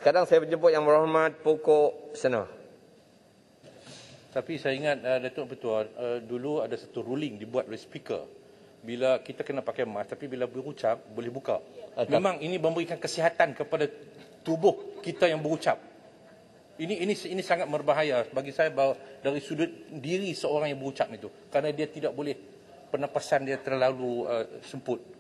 Kadang saya berjemput Yang Berhormat pokok sana. Tapi saya ingat Datuk Ketua, dulu ada satu ruling dibuat oleh speaker. Bila kita kena pakai mask, tapi bila berucap boleh buka. Memang ini memberikan kesihatan kepada tubuh kita yang berucap. Ini sangat berbahaya bagi saya dari sudut diri seorang yang berucap itu. Kerana dia tidak boleh, pernafasan dia terlalu semput.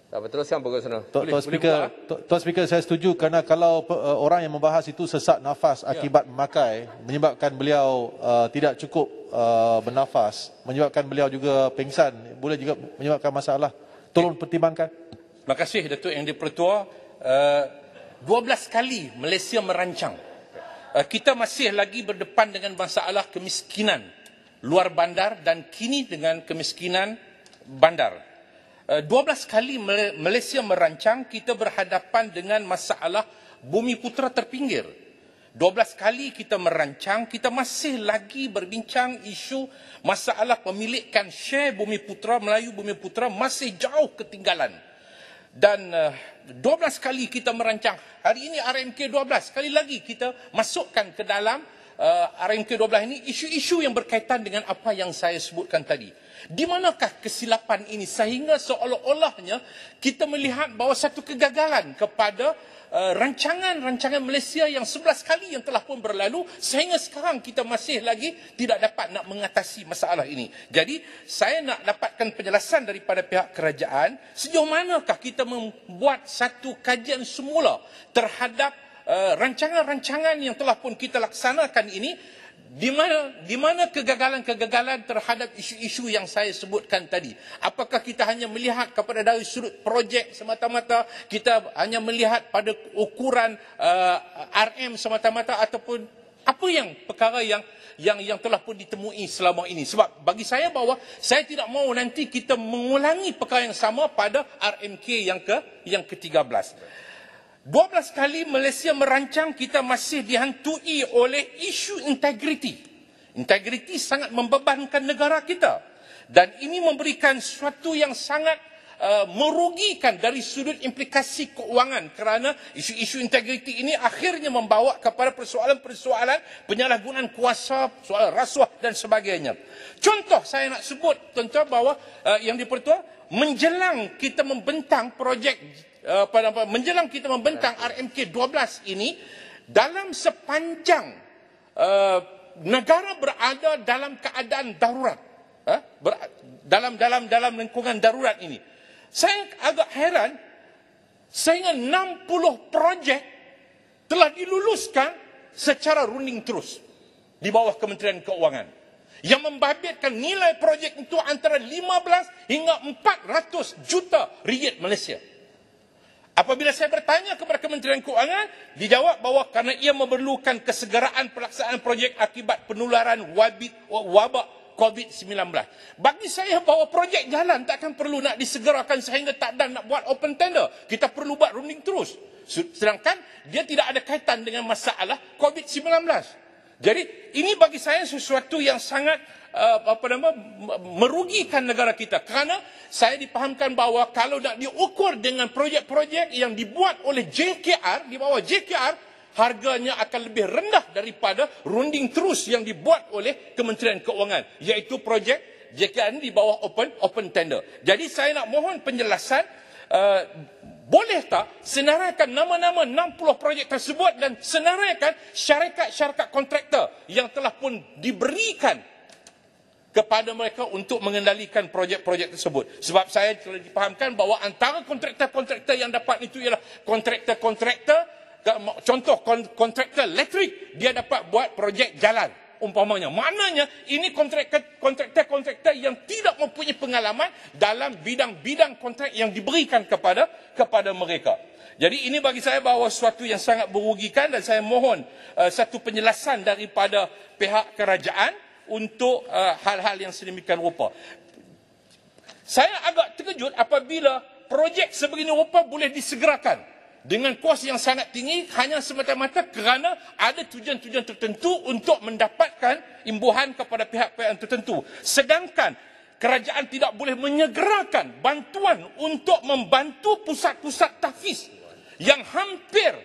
Tak apa, teruskan pokok sana. Tuan Speaker, saya setuju kerana kalau orang yang membahas itu sesak nafas akibat memakai, menyebabkan beliau tidak cukup bernafas, menyebabkan beliau juga pingsan, boleh juga menyebabkan masalah. Tolong pertimbangkan. Terima kasih Datuk Yang di-Pertua. 12 kali Malaysia merancang. Kita masih lagi berdepan dengan masalah kemiskinan luar bandar dan kini dengan kemiskinan bandar. 12 kali Malaysia merancang, kita berhadapan dengan masalah bumi putera terpinggir. 12 kali kita merancang, kita masih lagi berbincang isu masalah pemilikan share bumi putera, Melayu bumi putera masih jauh ketinggalan. Dan 12 kali kita merancang, hari ini RMK 12, sekali lagi kita masukkan ke dalam RMK 12 ini isu-isu yang berkaitan dengan apa yang saya sebutkan tadi. Di manakah kesilapan ini sehingga seolah-olahnya kita melihat bahawa satu kegagalan kepada rancangan-rancangan Malaysia yang 11 kali yang telah pun berlalu sehingga sekarang kita masih lagi tidak dapat nak mengatasi masalah ini. Jadi saya nak dapatkan penjelasan daripada pihak kerajaan sejauh manakah kita membuat satu kajian semula terhadap rancangan-rancangan yang telah pun kita laksanakan ini. Di mana kegagalan-kegagalan terhadap isu-isu yang saya sebutkan tadi? Apakah kita hanya melihat kepada dari sudut projek semata-mata, kita hanya melihat pada ukuran RM semata-mata, ataupun apa yang perkara yang telah pun ditemui selama ini? Sebab bagi saya bahawa saya tidak mahu nanti kita mengulangi perkara yang sama pada RMK yang ke-13. 12 kali Malaysia merancang, kita masih dihantui oleh isu integriti. Integriti sangat membebankan negara kita. Dan ini memberikan sesuatu yang sangat merugikan dari sudut implikasi keuangan. Kerana isu-isu integriti ini akhirnya membawa kepada persoalan-persoalan penyalahgunaan kuasa, soal rasuah dan sebagainya. Contoh saya nak sebut, tuan-tuan, bahawa yang di-Pertua, menjelang kita membentang projek menjelang kita membentang RMK 12 ini, dalam sepanjang negara berada dalam keadaan darurat, dalam lingkungan darurat ini, saya agak heran sehingga 60 projek telah diluluskan secara runding terus di bawah Kementerian Keuangan, yang membabitkan nilai projek itu antara 15 hingga 400 juta ringgit Malaysia. Apabila saya bertanya kepada Kementerian Keuangan, dijawab bahawa kerana ia memerlukan kesegeraan pelaksanaan projek akibat penularan wabak COVID-19. Bagi saya bahawa projek jalan takkan perlu nak disegerakan sehingga tak ada nak buat open tender. Kita perlu buat runding terus. Sedangkan dia tidak ada kaitan dengan masalah COVID-19. Jadi ini bagi saya sesuatu yang sangat merugikan negara kita. Kerana saya dipahamkan bahawa kalau nak diukur dengan projek-projek yang dibuat oleh JKR, di bawah JKR, harganya akan lebih rendah daripada runding terus yang dibuat oleh Kementerian Keuangan, iaitu projek JKR ini di bawah open tender. Jadi saya nak mohon penjelasan, boleh tak senaraikan nama-nama 60 projek tersebut dan senaraikan syarikat-syarikat kontraktor yang telah pun diberikan kepada mereka untuk mengendalikan projek-projek tersebut. Sebab saya telah dipahamkan bahawa antara kontraktor-kontraktor yang dapat itu ialah kontraktor-kontraktor, contoh kontraktor elektrik, dia dapat buat projek jalan umpamanya. Maknanya ini kontraktor-kontraktor yang tidak mempunyai pengalaman dalam bidang-bidang kontrak yang diberikan kepada mereka. Jadi ini bagi saya bahawa sesuatu yang sangat merugikan, dan saya mohon satu penjelasan daripada pihak kerajaan untuk hal-hal yang sedemikian rupa. Saya agak terkejut apabila projek sebegini rupa boleh disegerakan dengan kos yang sangat tinggi hanya semata-mata kerana ada tujuan-tujuan tertentu untuk mendapatkan imbuhan kepada pihak-pihak tertentu. Sedangkan kerajaan tidak boleh menyegerakan bantuan untuk membantu pusat-pusat tahfiz yang hampir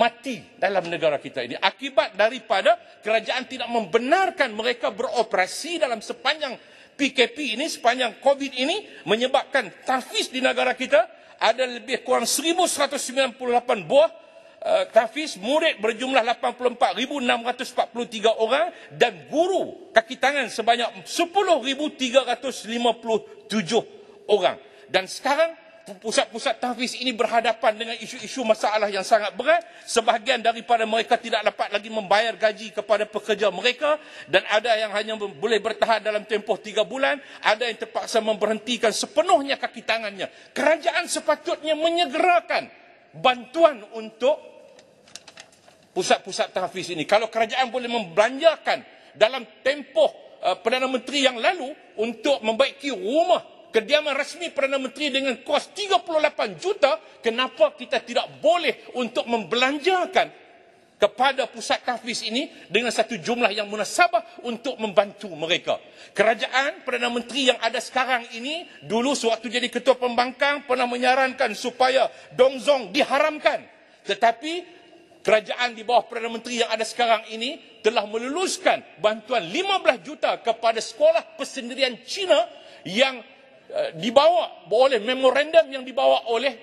mati dalam negara kita ini. Akibat daripada kerajaan tidak membenarkan mereka beroperasi dalam sepanjang PKP ini, sepanjang COVID ini, menyebabkan tahfiz di negara kita ada lebih kurang 1,198 buah tahfiz, murid berjumlah 84,643 orang dan guru kaki tangan sebanyak 10,357 orang. Dan sekarang pusat-pusat tahfiz ini berhadapan dengan isu-isu masalah yang sangat berat. Sebahagian daripada mereka tidak dapat lagi membayar gaji kepada pekerja mereka dan ada yang hanya boleh bertahan dalam tempoh 3 bulan, ada yang terpaksa memberhentikan sepenuhnya kaki tangannya. Kerajaan sepatutnya menyegerakan bantuan untuk pusat-pusat tahfiz ini. Kalau kerajaan boleh membelanjakan dalam tempoh Perdana Menteri yang lalu untuk membaiki rumah kediaman rasmi Perdana Menteri dengan kos 38 juta, kenapa kita tidak boleh untuk membelanjakan kepada pusat tahfiz ini dengan satu jumlah yang munasabah untuk membantu mereka. Kerajaan Perdana Menteri yang ada sekarang ini, dulu sewaktu jadi Ketua Pembangkang pernah menyarankan supaya dongzong diharamkan. Tetapi kerajaan di bawah Perdana Menteri yang ada sekarang ini telah meluluskan bantuan 15 juta kepada sekolah persendirian Cina yang dibawa oleh memorandum yang dibawa oleh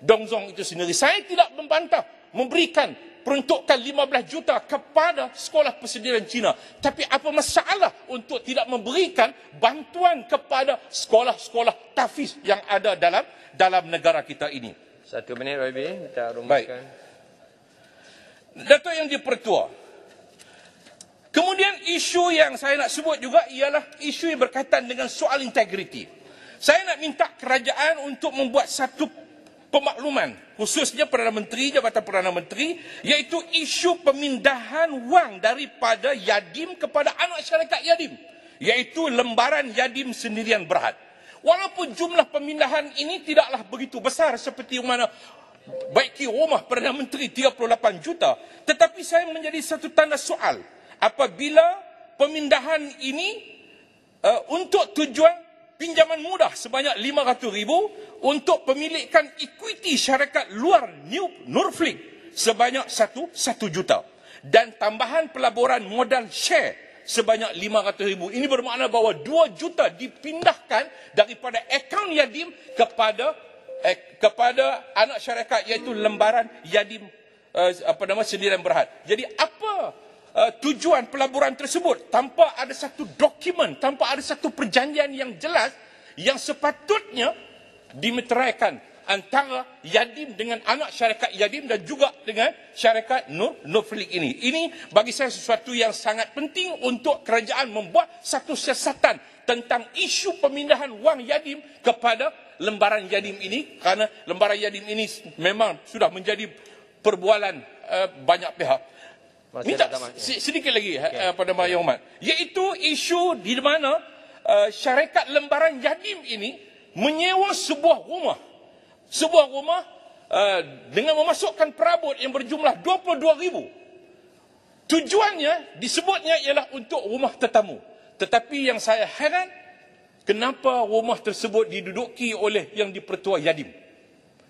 Dongzong itu sendiri. Saya tidak membantah memberikan peruntukan 15 juta kepada sekolah persendirian Cina. Tapi apa masalah untuk tidak memberikan bantuan kepada sekolah-sekolah tahfiz yang ada dalam negara kita ini? 1 minit, YB. Kita rumuskan. Baik. Datuk Yang di-Pertua, kemudian isu yang saya nak sebut juga ialah isu yang berkaitan dengan soal integriti. Saya nak minta kerajaan untuk membuat satu pemakluman, khususnya Perdana Menteri, Jabatan Perdana Menteri, iaitu isu pemindahan wang daripada Yadim kepada anak syarikat Yadim, iaitu lembaran Yadim Sendirian Berhad. Walaupun jumlah pemindahan ini tidaklah begitu besar seperti mana baiki rumah Perdana Menteri 38 juta, tetapi saya menjadi satu tanda soal apabila pemindahan ini untuk tujuan pinjaman mudah sebanyak 500,000 untuk pemilikan equity syarikat luar Nurfleet sebanyak 1 juta dan tambahan pelaburan modal share sebanyak 500,000. Ini bermakna bahawa 2 juta dipindahkan daripada akaun Yadim kepada anak syarikat, iaitu lembaran Yadim Sendirian Berhad. Jadi apa tujuan pelaburan tersebut tanpa ada satu dokumen, tanpa ada satu perjanjian yang jelas yang sepatutnya dimeteraikan antara Yadim dengan anak syarikat Yadim dan juga dengan syarikat Nurfleet ini. Ini bagi saya sesuatu yang sangat penting untuk kerajaan membuat satu siasatan tentang isu pemindahan wang Yadim kepada lembaran Yadim ini, kerana lembaran Yadim ini memang sudah menjadi perbualan banyak pihak. Minta sedikit lagi pada Yang Hormat, iaitu isu di mana syarikat lembaran Yadim ini menyewa sebuah rumah dengan memasukkan perabot yang berjumlah 22,000. Tujuannya disebutnya ialah untuk rumah tetamu. Tetapi yang saya heran, kenapa rumah tersebut diduduki oleh Yang di-Pertua Yadim,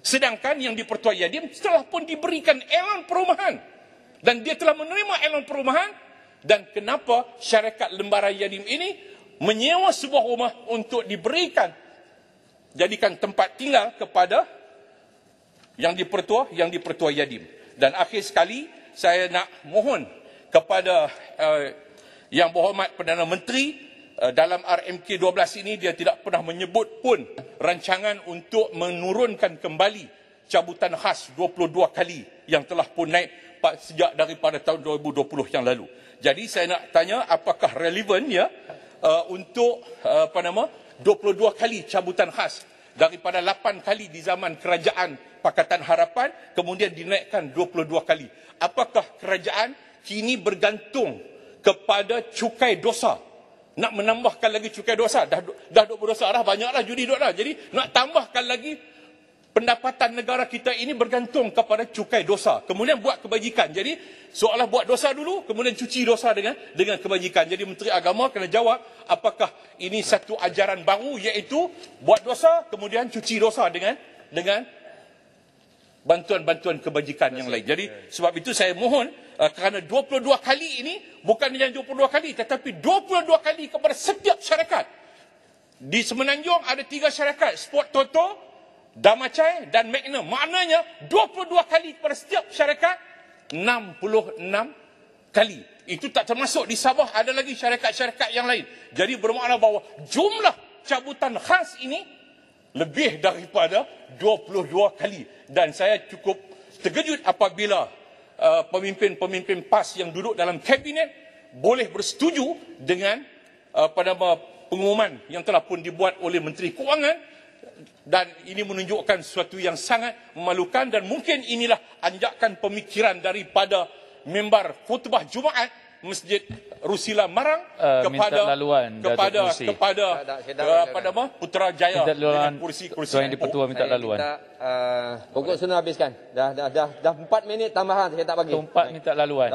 sedangkan Yang di-Pertua Yadim telah pun diberikan elan perumahan dan dia telah menerima elan perumahan. Dan kenapa syarikat lembaran Yadim ini menyewa sebuah rumah untuk jadikan tempat tinggal kepada Yang di-Pertua Yadim. Dan akhir sekali saya nak mohon kepada Yang Berhormat Perdana Menteri, dalam RMK 12 ini dia tidak pernah menyebut pun rancangan untuk menurunkan kembali cabutan khas 22 kali yang telah pun naik sejak daripada tahun 2020 yang lalu. Jadi saya nak tanya, apakah relevan untuk 22 kali cabutan khas daripada 8 kali di zaman kerajaan Pakatan Harapan, kemudian dinaikkan 22 kali. Apakah kerajaan kini bergantung kepada cukai dosa? Nak menambahkan lagi cukai dosa? Dah duk berdosa dah, banyaklah judi duk dah. Jadi nak tambahkan lagi pendapatan negara kita ini bergantung kepada cukai dosa. Kemudian buat kebajikan. Jadi seolah buat dosa dulu, kemudian cuci dosa dengan kebajikan. Jadi Menteri Agama kena jawab, apakah ini satu ajaran baru, iaitu buat dosa kemudian cuci dosa dengan bantuan-bantuan kebajikan yang lain. Jadi sebab itu saya mohon kerana 22 kali ini bukan hanya 22 kali tetapi 22 kali kepada setiap syarikat. Di Semenanjung ada 3 syarikat, Sport Toto, Damacai dan Magnum. Maknanya 22 kali kepada setiap syarikat, 66 kali. Itu tak termasuk di Sabah ada lagi syarikat-syarikat yang lain. Jadi bermakna bahawa jumlah cabutan khas ini lebih daripada 22 kali. Dan saya cukup terkejut apabila pemimpin-pemimpin PAS yang duduk dalam kabinet boleh bersetuju dengan pengumuman yang telah pun dibuat oleh Menteri Kewangan, dan ini menunjukkan sesuatu yang sangat memalukan, dan mungkin inilah anjakan pemikiran daripada member khutbah Jumaat Masjid Rusila Marang kepada Putrajaya dengan kursi-kursi yang dipertua minta laluan. Pokok sudah habiskan. Dah 4 minit tambahan saya tak bagi. 4 minta laluan.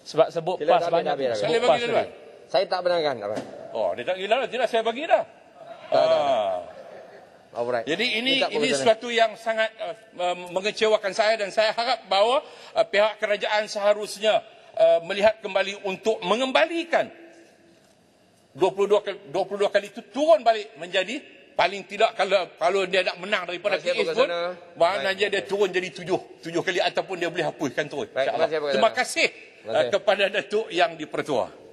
Sebab sebut PAS banyak. Saya bagi laluan. Saya tak benarkan. Oh, dia tak bagi laluan. Tidak, saya bagi dah. Alright. Jadi ini sesuatu yang sangat mengecewakan saya, dan saya harap bahawa pihak kerajaan seharusnya melihat kembali untuk mengembalikan 22 kali itu turun balik menjadi paling tidak kalau dia nak menang daripada PAS pun maknanya dia turun jadi 7 kali ataupun dia boleh hapuskan terus. Terima kasih kepada Datuk Yang di-Pertua.